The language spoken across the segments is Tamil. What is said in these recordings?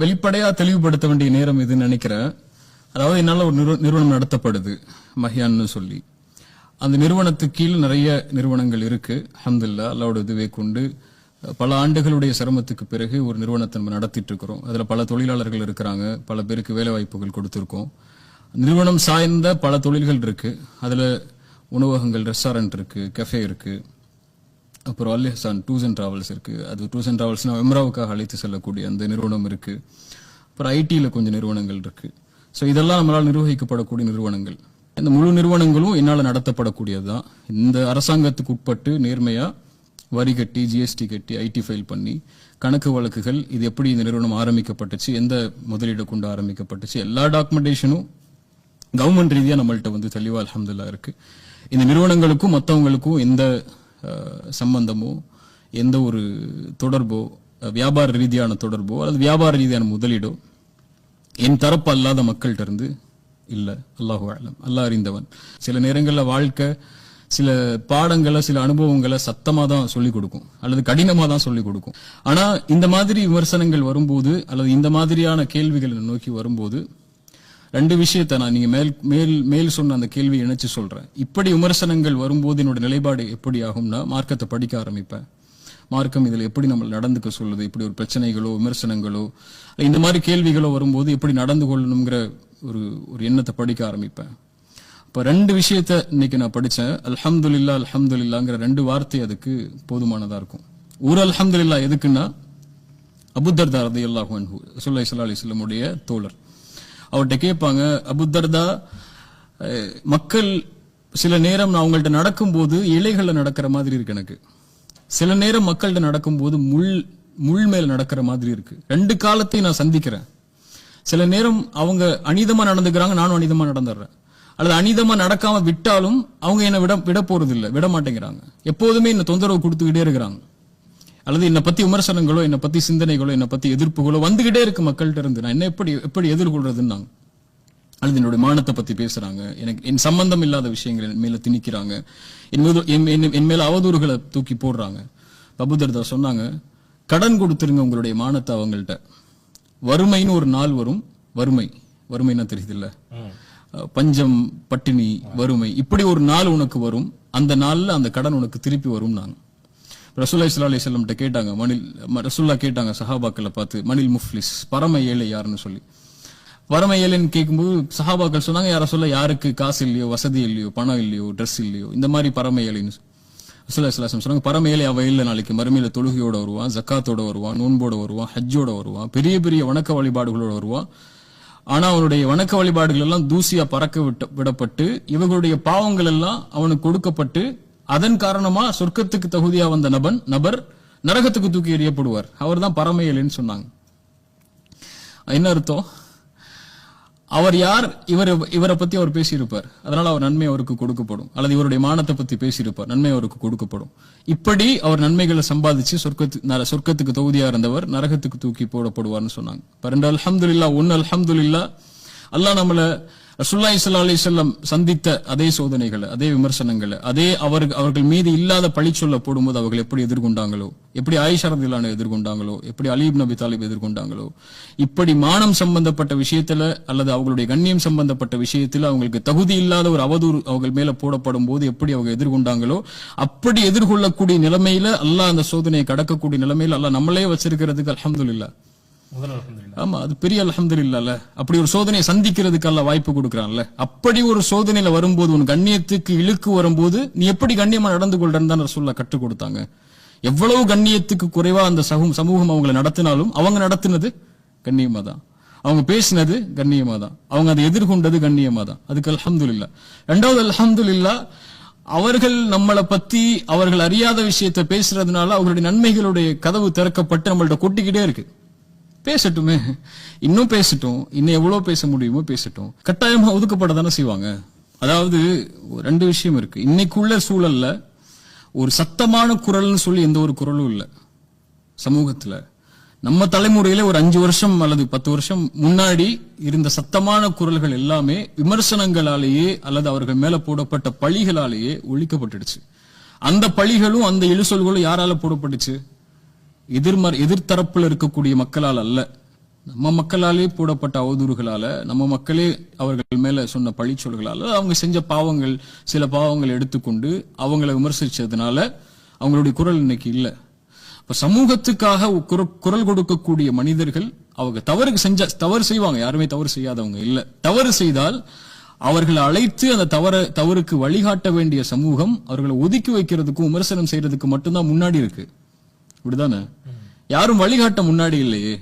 வெளிப்படையா தெளிவுபடுத்த வேண்டிய நேரம் இதுன்னு நினைக்கிறேன். அதாவது என்னால ஒரு நிறுவனம் நடத்தப்படுது மஹியான்னு சொல்லி. அந்த நிறுவனத்துக்கு கீழ் நிறைய நிறுவனங்கள் இருக்கு. அல்ஹம்துலில்லாஹ் அல்லாஹ்வுடைய உதவியை கொண்டு பல ஆண்டுகளுடைய சிரமத்துக்கு பிறகு ஒரு நிறுவனத்தை நம்ம நடத்திட்டு இருக்கிறோம். அதுல பல தொழிலாளர்கள் இருக்கிறாங்க, பல பேருக்கு வேலை வாய்ப்புகள் கொடுத்திருக்கோம். நிறுவனம் சார்ந்த பல தொழில்கள் இருக்கு. அதுல உணவகங்கள், ரெஸ்டாரண்ட் இருக்கு, கஃபே இருக்கு, அப்புறம் அல் இஹ்சான் டூர்ஸ் அண்ட் டிராவல்ஸ் இருக்கு. அது டூர்ஸ் அண்ட் டிராவல்ஸ்னா உம்ராவுக்காக அழைத்து செல்லக்கூடிய அந்த நிறுவனம் இருக்கு. அப்புறம் ஐடியில கொஞ்சம் நிறுவனங்கள் இருக்கு. ஸோ இதெல்லாம் நம்மளால் நிர்வகிக்கப்படக்கூடிய நிறுவனங்கள். இந்த முழு நிறுவனங்களும் என்னால் நடத்தப்படக்கூடியதுதான். இந்த அரசாங்கத்துக்கு உட்பட்டு நேர்மையா வரி கட்டி, ஜிஎஸ்டி கட்டி, ஐடி ஃபைல் பண்ணி, கணக்கு வழக்குகள், இது எப்படி இந்த நிறுவனம் ஆரம்பிக்கப்பட்டுச்சு, எந்த முதலீடு கொண்டு ஆரம்பிக்கப்பட்டுச்சு, எல்லா டாக்குமெண்டேஷனும் கவர்மெண்ட் ரீதியா நம்மள்ட்ட தெளிவா அல்ஹம்துலில்லாஹ் இருக்கு. இந்த நிறுவனங்களுக்கும் மற்றவங்களுக்கும் எந்த சம்பந்தமோ, எந்த ஒரு தொடர்போ, வியாபார ரீதியான தொடர்போ அல்லது வியாபார ரீதியான முதலீடோ என் தரப்பு அல்லாத மக்கள்கிட்ட இருந்து இல்ல. அல்லாஹு அலம், அல்லாஹ் அறிந்தவன். சில நேரங்களில் வாழ்க்கை சில பாடங்களை, சில அனுபவங்களை சத்தமா தான் சொல்லிக் கொடுக்கும் அல்லது கடினமா தான் சொல்லிக் கொடுக்கும். ஆனா இந்த மாதிரி விமர்சனங்கள் வரும்போது அல்லது இந்த மாதிரியான கேள்விகளை நோக்கி வரும்போது ரெண்டு விஷயத்தை நான் நீங்க மேல் சொன்ன அந்த கேள்வி இணைச்சு சொல்றேன். இப்படி விமர்சனங்கள் வரும்போது என்னோட நிலைப்பாடு எப்படி ஆகும்னா, மார்க்கத்தை படிக்க ஆரம்பிப்பேன். மார்க்கம் இதுல எப்படி நம்ம நடந்துக்க சொல்லுது, இப்படி ஒரு பிரச்சனைகளோ விமர்சனங்களோ இந்த மாதிரி கேள்விகளோ வரும்போது எப்படி நடந்து கொள்ளணுங்கிற ஒரு எண்ணத்தை படிக்க ஆரம்பிப்பேன். இப்ப ரெண்டு விஷயத்த இன்னைக்கு நான் படிச்சேன். அல்ஹம்துலில்லாஹ் அல்ஹம்துலில்லாஹ்ங்கிற ரெண்டு வார்த்தை அதுக்கு போதுமானதா இருக்கும். ஒரு அல்ஹம்துலில்லாஹ் எதுக்குன்னா, அபூதர்தா ரலியல்லாஹு அன்ஹு ரசூலுல்லாஹி ஸல்லல்லாஹு அலைஹி வஸல்லம் உடைய தோழர். அவர்கிட்ட கேட்பாங்க, அபூதர்தா, மக்கள் சில நேரம் நான் அவங்கள்ட்ட நடக்கும்போது இலைகள்ல நடக்கிற மாதிரி இருக்கு எனக்கு, சில நேரம் மக்கள்கிட்ட நடக்கும்போது முள் மேல் நடக்கிற மாதிரி இருக்கு. ரெண்டு காலத்தையும் நான் சந்திக்கிறேன். சில நேரம் அவங்க அநீதமா நடந்துக்கிறாங்க, நானும் அநீதமா நடந்துடுறேன். அல்லது அநீதமா நடக்காம விட்டாலும் அவங்க என்ன விட போறது இல்ல, விட மாட்டேங்கிறாங்க. எப்போதுமே என்ன தொந்தரவு கொடுத்துக்கிட்டே இருக்கிறாங்க. அல்லது என்னை பத்தி விமர்சனங்களோ, என்னை பத்தி சிந்தனைகளோ, என்னை பத்தி எதிர்ப்புகளோ வந்துகிட்டே இருக்கு மக்கள்கிட்ட இருந்து. நான் என்ன எப்படி எதிர்கொள்றதுன்னாங்க. அல்லது என்னுடைய மானத்தை பத்தி பேசுறாங்க, எனக்கு என் சம்பந்தம் இல்லாத விஷயங்கள் என் மேல திணிக்கிறாங்க, என் மேல அவதூறுகளை தூக்கி போடுறாங்க. அபூதர்தா சொன்னாங்க, கடன் கொடுத்துருங்க உங்களுடைய மானத்தை அவங்கள்ட்ட. வறுமைன்னு ஒரு நாள் வரும். வறுமைன்னா தெரியுது இல்ல, பஞ்சம், பட்டினி, வறுமை, இப்படி ஒரு நாள் உனக்கு வரும். அந்த நாள்ல அந்த கடன் உனக்கு திருப்பி வரும். நாங்க ரசூலுல்லாஹி ஸல்லல்லாஹு அலைஹி வஸல்லம் கேட்டாங்க, ரசூலுல்லாஹ் கேட்டாங்க சஹாபாக்களை பார்த்து, மனில் முஃப்லிஸ், பரம ஏழை யாருன்னு சொல்லி. பரம ஏழைன்னு கேட்கும்போது சஹாபாக்கள் சொன்னாங்க, யார சொல்ல, யாருக்கு காசு இல்லையோ, வசதி இல்லையோ, பணம் இல்லையோ, ட்ரெஸ் இல்லையோ, இந்த மாதிரி பரம ஏழைன்னு ரசூலுல்லாஹி ஸல்லல்லாஹு அலைஹி வஸல்லம் சொன்னாங்க. பரம ஏழை அவ இல்ல, நாளைக்கு மறுமையில தொழுகையோட வருவான், ஜக்காத்தோட வருவான், நோன்போட வருவான், ஹஜ்ஜோட வருவான், பெரிய பெரிய வணக்க வழிபாடுகளோட வருவான். ஆனா அவனுடைய வணக்க வழிபாடுகள் எல்லாம் தூசியா பறக்க விடப்பட்டு, இவர்களுடைய பாவங்கள் எல்லாம் அவனுக்கு கொடுக்கப்பட்டு, அதன் காரணமா சொர்க்கத்துக்கு தகுதியா வந்த நபர் நரகத்துக்கு தூக்கி எறியப்படுவார். அவர் தான் பரமையலைன்னு சொன்னாங்க. என்ன அர்த்தம்? அவர் யார்? இவரை பத்தி அவர் பேசியிருப்பார், அதனால அவர் நன்மை அவருக்கு கொடுக்கப்படும். அல்லது இவருடைய மானத்தை பத்தி பேசியிருப்பார், நன்மை அவருக்கு கொடுக்கப்படும். இப்படி அவர் நன்மைகளை சம்பாதிச்சு சொர்க்கத்துக்கு தகுதியா இருந்தவர் நரகத்துக்கு தூக்கி போடப்படுவார்னு சொன்னாங்க. பரண்டு அல்ஹம்துலில்லாஹ். ஒன்னு அல்ஹம்துலில்லாஹ், அல்லாஹ் நம்மள ரசூலுல்லாஹி ஸல்லல்லாஹு அலைஹி வஸல்லம் சந்தித்த அதே சோதனைகளை, அதே விமர்சனங்களை, அதே அவர்கள் மீது இல்லாத பழி சொல்ல போடும்போது அவர்கள் எப்படி எதிர்கொண்டாங்களோ, எப்படி ஆயிஷா ரலியல்லாஹு அன்ஹா எதிர்கொண்டாங்களோ, எப்படி அலி இப்னு அபி தாலிப் எதிர்கொண்டாங்களோ, இப்படி மானம் சம்பந்தப்பட்ட விஷயத்துல அல்லது அவங்களுடைய கண்ணியம் சம்பந்தப்பட்ட விஷயத்துல அவங்களுக்கு தகுதி இல்லாத ஒரு அவதூறு அவர்கள் மேல போடப்படும் போது எப்படி அவங்க எதிர்கொண்டாங்களோ, அப்படி எதிர்கொள்ளக்கூடிய நிலைமையில அல்லாஹ் அந்த சோதனையை கடக்கக்கூடிய நிலைமையில அல்லாஹ் நம்மளே வச்சிருக்கிறதுக்கு அல்ஹம்துலில்லாஹ். ஆமா, அது பெரிய அல்ஹம்துலில்லாஹ்ல. அப்படி ஒரு சோதனையை சந்திக்கிறதுக்கு அல்லாஹ் வாய்ப்பு கொடுக்கறான்ல. அப்படி ஒரு சோதனையில வரும்போது, உன் கண்ணியத்துக்கு இழுக்கு வரும்போது நீ எப்படி கண்ணியமா நடந்து கொள்றன்னு தான் ரசூலுல்லாஹ் கற்றுக் கொடுத்தாங்க. எவ்வளவு கண்ணியத்துக்கு குறைவா அந்த சமூகம் அவங்களை நடத்தினாலும் அவங்க நடத்தினது கண்ணியமா தான், அவங்க பேசினது கண்ணியமா தான், அவங்க அதை எதிர்கொண்டது கண்ணியமா தான். அதுக்கு அல்ஹம்துலில்லாஹ். இரண்டாவது அல்ஹம்துலில்லாஹ், அவர்கள் நம்மளை பத்தி அவர்கள் அறியாத விஷயத்தை பேசுறதுனால அவர்களுடைய நன்மைகளுடைய கதவு திறக்கப்பட்டு நம்மள்ட்ட கொட்டிக்கிட்டே இருக்கு. பேசட்டுமே, இன்னும் பேசட்டும், இன்னும் எவ்வளவு பேச முடியுமோ பேசட்டும். கட்டாயமா ஒதுக்கப்பட தானே செய்வாங்க. அதாவது ரெண்டு விஷயம் இருக்கு. இன்னைக்குள்ள சூழல்ல ஒரு சத்தமான குரல்னு சொல்லி எந்த ஒரு குரலும் இல்ல சமூகத்துல. நம்ம தலைமுறையில ஒரு 5 வருஷம் அல்லது 10 வருஷம் முன்னாடி இருந்த சத்தமான குரல்கள் எல்லாமே விமர்சனங்களாலேயே அல்லது அவர்கள் மேல போடப்பட்ட பழிகளாலேயே ஒழிக்கப்பட்டுடுச்சு. அந்த பழிகளும் அந்த இழுசொல்களும் யாரால போடப்பட்டுச்சு? எதிர்த்தரப்புல இருக்கக்கூடிய மக்களால் அல்ல, நம்ம மக்களாலே போடப்பட்ட அவதூறுகளால, நம்ம மக்களே அவர்கள் மேல சொன்ன பழிச்சொல்களால, அவங்க செஞ்ச பாவங்கள், சில பாவங்கள் எடுத்துக்கொண்டு அவங்களை விமர்சிச்சதுனால அவங்களுடைய குரல் இன்னைக்கு இல்ல. இப்ப சமூகத்துக்காக குரல் கொடுக்கக்கூடிய மனிதர்கள் அவங்க தவறு செய்வாங்க, யாருமே தவறு செய்யாதவங்க இல்ல. தவறு செய்தால் அவர்களை அழைத்து அந்த தவறுக்கு வழிகாட்ட வேண்டிய சமூகம் அவர்களை ஒதுக்கி வைக்கிறதுக்கும் விமர்சனம் செய்யறதுக்கு மட்டும்தான் முன்னாடி இருக்கு. இப்படிதானே? யாரும் வழிகாட்ட முன்னாடி இல்லையே.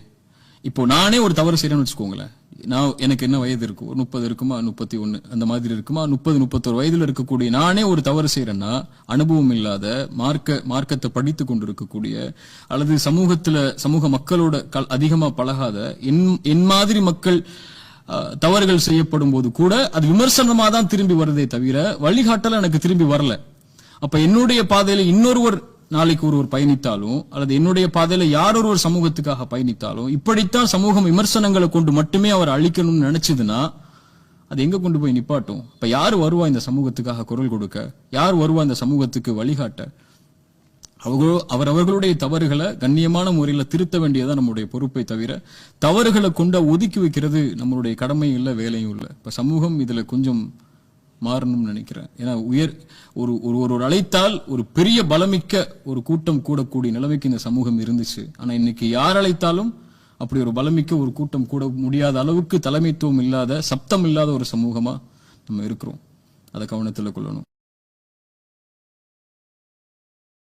இப்போ நானே ஒரு தவறு செய்யறேன்னு வச்சுக்கோங்களேன், எனக்கு என்ன வயது இருக்கும், 30 இருக்குமா, 31 அந்த மாதிரி இருக்குமா, 30-31 வயதுல இருக்கக்கூடிய நானே ஒரு தவறு செய்யறேன்னா, அனுபவம் இல்லாத மார்க்கத்தை படித்து கொண்டிருக்கக்கூடிய அல்லது சமூக மக்களோட அதிகமா பழகாத என் மாதிரி மக்கள் தவறுகள் செய்யப்படும் போது கூட அது விமர்சனமா தான் திரும்பி வருதே தவிர வழிகாட்டல எனக்கு திரும்பி வரல. அப்ப என்னுடைய பாதையில இன்னொருவர் நாளைக்கு ஒருவர் பயணித்தாலும் அல்லது என்னுடைய பாதையில யார் ஒருவர் சமூகத்துக்காக பயணித்தாலும் இப்படித்தான் சமூகம் விமர்சனங்களை கொண்டு மட்டுமே அவர் அழிக்கணும்னு நினைச்சதுன்னா அது எங்க கொண்டு போய் நிப்பாட்டும்? இப்ப யாரு வருவா இந்த சமூகத்துக்காக குரல் கொடுக்க? யார் வருவா இந்த சமூகத்துக்கு வழிகாட்ட? அவர்களுடைய தவறுகளை கண்ணியமான முறையில திருத்த வேண்டியதான் நம்முடைய பொறுப்பை தவிர தவறுகளை கொண்டு ஒதுக்கி வைக்கிறது நம்மளுடைய கடமையும் இல்ல, வேலையும் இல்ல. இப்ப சமூகம் இதுல கொஞ்சம் மாறணும்னு நினைக்கிறேன். ஏன்னா ஒரு அழைத்தால் ஒரு பெரிய பலமிக்க ஒரு கூட்டம் கூடக்கூடிய நிலைமைக்கு இந்த சமூகம் இருந்துச்சு. ஆனா இன்னைக்கு யார் அழைத்தாலும் அப்படி ஒரு பலமிக்க ஒரு கூட்டம் கூட முடியாத அளவுக்கு தலைமைத்துவம் இல்லாத, சப்தம் இல்லாத ஒரு சமூகமா நம்ம இருக்கிறோம். அதை கவனத்துல கொள்ளணும்.